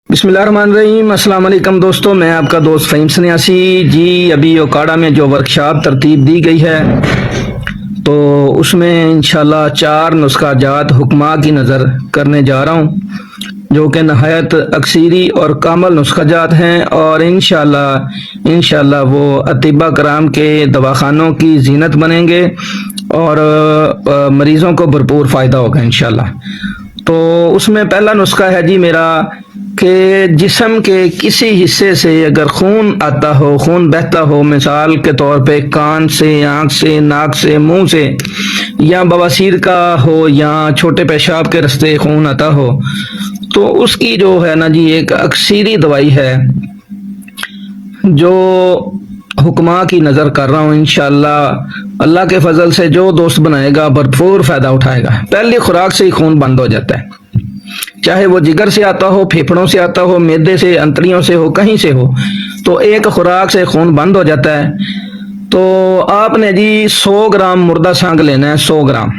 بسم اللہ الرحمن الرحیم۔ السلام علیکم دوستو، میں آپ کا دوست فہیم سنیاسی جی۔ ابھی اوکاڑا میں جو ورکشاپ ترتیب دی گئی ہے تو اس میں انشاءاللہ 4 نسخہ جات حکما کی نظر کرنے جا رہا ہوں جو کہ نہایت اکثیری اور کامل نسخہ جات ہیں، اور انشاءاللہ وہ اطباء کرام کے دواخانوں کی زینت بنیں گے اور مریضوں کو بھرپور فائدہ ہوگا انشاءاللہ۔ تو اس میں پہلا نسخہ ہے جی میرا کہ جسم کے کسی حصے سے اگر خون آتا ہو، خون بہتا ہو، مثال کے طور پہ کان سے، آنکھ سے، ناک سے، منہ سے، یا بواسیر کا ہو یا چھوٹے پیشاب کے رستے خون آتا ہو، تو اس کی جو ہے نا جی ایک اکثیری دوائی ہے جو حکما کی نظر کر رہا ہوں انشاءاللہ۔ اللہ کے فضل سے جو دوست بنائے گا بھرپور فائدہ اٹھائے گا۔ پہلی خوراک سے ہی خون بند ہو جاتا ہے، چاہے وہ جگر سے آتا ہو، پھیپھڑوں سے آتا ہو، معدے سے، انتڑیوں سے ہو، کہیں سے ہو، تو ایک خوراک سے خون بند ہو جاتا ہے۔ تو آپ نے جی 100 گرام مردہ سانگ لینا ہے، 100 گرام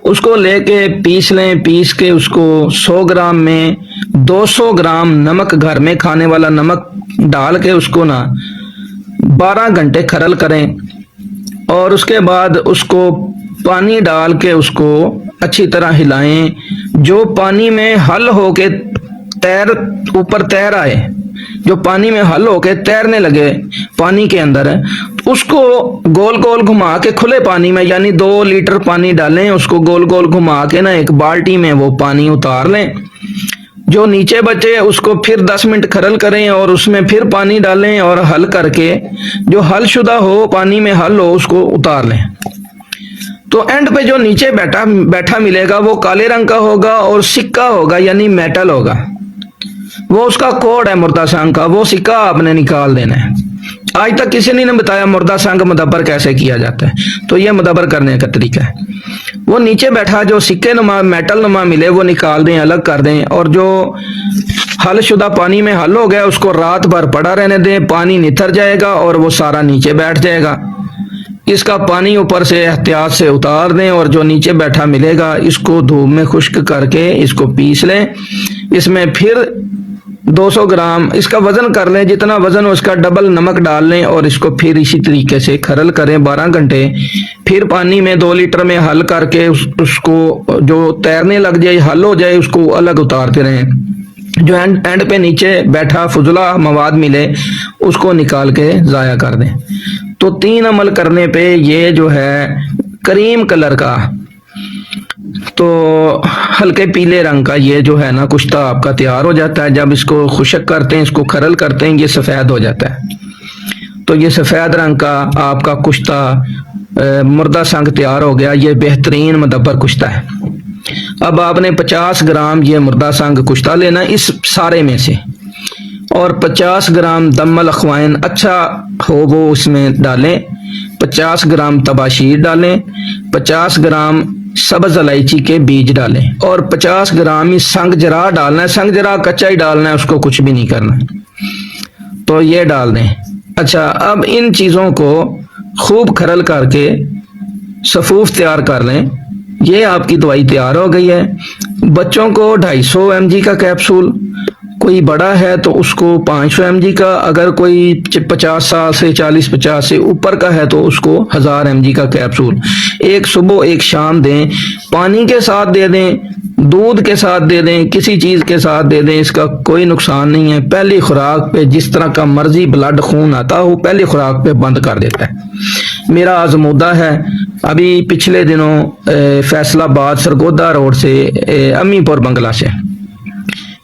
اس کو لے کے پیس لیں۔ پیس کے اس کو 100 گرام میں 200 گرام نمک، گھر میں کھانے والا نمک ڈال کے اس کو 12 گھنٹے کھرل کریں، اور اس کے بعد اس کو پانی ڈال کے اس کو اچھی طرح ہلائیں۔ جو پانی میں حل ہو کے اوپر تیر آئے، جو پانی میں حل ہو کے تیرنے لگے پانی کے اندر، اس کو گول گول گھما کے کھلے پانی میں، یعنی 2 لیٹر پانی ڈالیں، اس کو گول گول گھما کے ایک بالٹی میں وہ پانی اتار لیں۔ جو نیچے بچے اس کو پھر 10 منٹ کھرل کریں اور اس میں پھر پانی ڈالیں اور حل کر کے جو حل شدہ ہو، پانی میں حل ہو، اس کو اتار لیں۔ تو اینڈ پہ جو نیچے بیٹھا ملے گا وہ کالے رنگ کا ہوگا اور سکہ ہوگا، یعنی میٹل ہوگا، وہ اس کا کوڈ ہے مردہ سانگ کا، وہ سکہ آپ نے نکال دینا ہے۔ آج تک کسی نے بتایا مردہ سانگ مدبر کیسے کیا جاتا ہے، تو یہ مدبر کرنے کا طریقہ ہے۔ وہ نیچے بیٹھا جو سکے نما، میٹل نما ملے، وہ نکال دیں، الگ کر دیں، اور جو حل شدہ پانی میں حل ہو گیا اس کو رات بھر پڑا رہنے دیں۔ پانی نتر جائے گا اور وہ سارا نیچے بیٹھ جائے گا۔ اس کا پانی اوپر سے احتیاط سے اتار دیں، اور جو نیچے بیٹھا ملے گا اس کو دھوپ میں خشک کر کے اس کو پیس لیں۔ اس میں پھر 200 گرام اس کا وزن کر لیں، جتنا وزن ہو اس کا ڈبل نمک ڈال لیں، اور اس کو پھر اسی طریقے سے کھرل کریں 12 گھنٹے۔ پھر پانی میں 2 لیٹر میں حل کر کے اس کو جو تیرنے لگ جائے، حل ہو جائے، اس کو الگ اتارتے رہیں۔ جو اینڈ پہ نیچے بیٹھا فضلہ مواد ملے اس کو نکال کے ضائع کر دیں۔ تو 3 عمل کرنے پہ یہ جو ہے کریم کلر کا، تو ہلکے پیلے رنگ کا یہ جو ہے نا کشتہ آپ کا تیار ہو جاتا ہے۔ جب اس کو خشک کرتے ہیں، اس کو کھرل کرتے ہیں، یہ سفید ہو جاتا ہے۔ تو یہ سفید رنگ کا آپ کا کشتہ مردہ سنگ تیار ہو گیا۔ یہ بہترین مدبر کشتہ ہے۔ اب آپ نے 50 گرام یہ مردہ سنگ کشتہ لینا اس سارے میں سے، اور 50 گرام دم الاخوائن اچھا ہو وہ اس میں ڈالیں، 50 گرام تباشیر ڈالیں، 50 گرام سبز الائچی کے بیج ڈالیں، اور 50 گرام ہی سنگ جرا ڈالنا ہے۔ سنگ جرا کچا ہی ڈالنا ہے، اس کو کچھ بھی نہیں کرنا، تو یہ ڈال دیں۔ اچھا، اب ان چیزوں کو خوب کھرل کر کے صفوف تیار کر لیں۔ یہ آپ کی دوائی تیار ہو گئی ہے۔ بچوں کو 250 mg کا کیپسول، کوئی بڑا ہے تو اس کو 500 mg کا، اگر کوئی 50 سال سے 40-50 سے اوپر کا ہے تو اس کو 1000 mg کا کیپسول ایک صبح ایک شام دیں۔ پانی کے ساتھ دے دیں، دودھ کے ساتھ دے دیں، کسی چیز کے ساتھ دے دیں، اس کا کوئی نقصان نہیں ہے۔ پہلی خوراک پہ جس طرح کا مرضی بلڈ خون آتا ہو پہلی خوراک پہ بند کر دیتا ہے۔ میرا آزمودہ ہے، ابھی پچھلے دنوں فیصل آباد سرگودا روڈ سے امی پور بنگلہ سے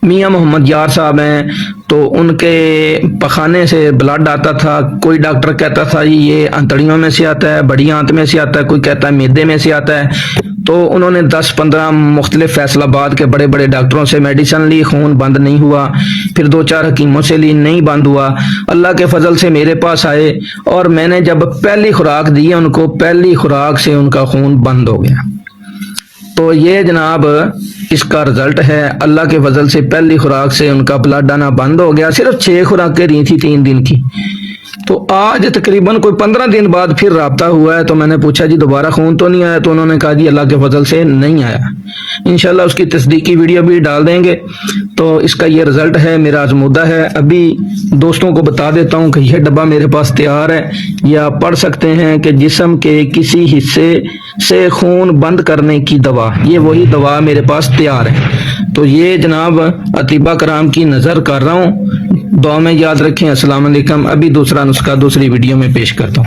میاں محمد یار صاحب ہیں، تو ان کے پخانے سے بلڈ آتا تھا۔ کوئی ڈاکٹر کہتا تھا یہ انتڑیوں میں سے آتا ہے، بڑی آنت میں سے آتا ہے، کوئی کہتا ہے معدے میں سے آتا ہے۔ تو انہوں نے 10-15 مختلف فیصل آباد کے بڑے بڑے ڈاکٹروں سے میڈیسن لی، خون بند نہیں ہوا۔ پھر 2-4 حکیموں سے لی، نہیں بند ہوا۔ اللہ کے فضل سے میرے پاس آئے، اور میں نے جب پہلی خوراک دی ان کو، پہلی خوراک سے ان کا خون بند ہو گیا۔ تو یہ جناب اس کا رزلٹ ہے۔ اللہ کے فضل سے پہلی خوراک سے ان کا بلڈ آنا بند ہو گیا۔ صرف 6 خوراکیں دی تھی 3 دن کی، تو آج تقریباً کوئی 15 دن بعد پھر رابطہ ہوا ہے، تو میں نے پوچھا جی دوبارہ خون تو نہیں آیا؟ تو انہوں نے کہا جی اللہ کے فضل سے نہیں آیا۔ انشاءاللہ اس کی تصدیقی ویڈیو بھی ڈال دیں گے۔ تو اس کا یہ رزلٹ ہے، میرا آزمودہ ہے۔ ابھی دوستوں کو بتا دیتا ہوں کہ یہ ڈبہ میرے پاس تیار ہے، یہ آپ پڑھ سکتے ہیں کہ جسم کے کسی حصے سے خون بند کرنے کی دوا، یہ وہی دوا میرے پاس تیار ہے۔ تو یہ جناب اطباء کرام کی نظر کر رہا ہوں، دعا میں یاد رکھیں۔ السلام علیکم۔ ابھی دوسرا نسخہ دوسری ویڈیو میں پیش کرتا ہوں۔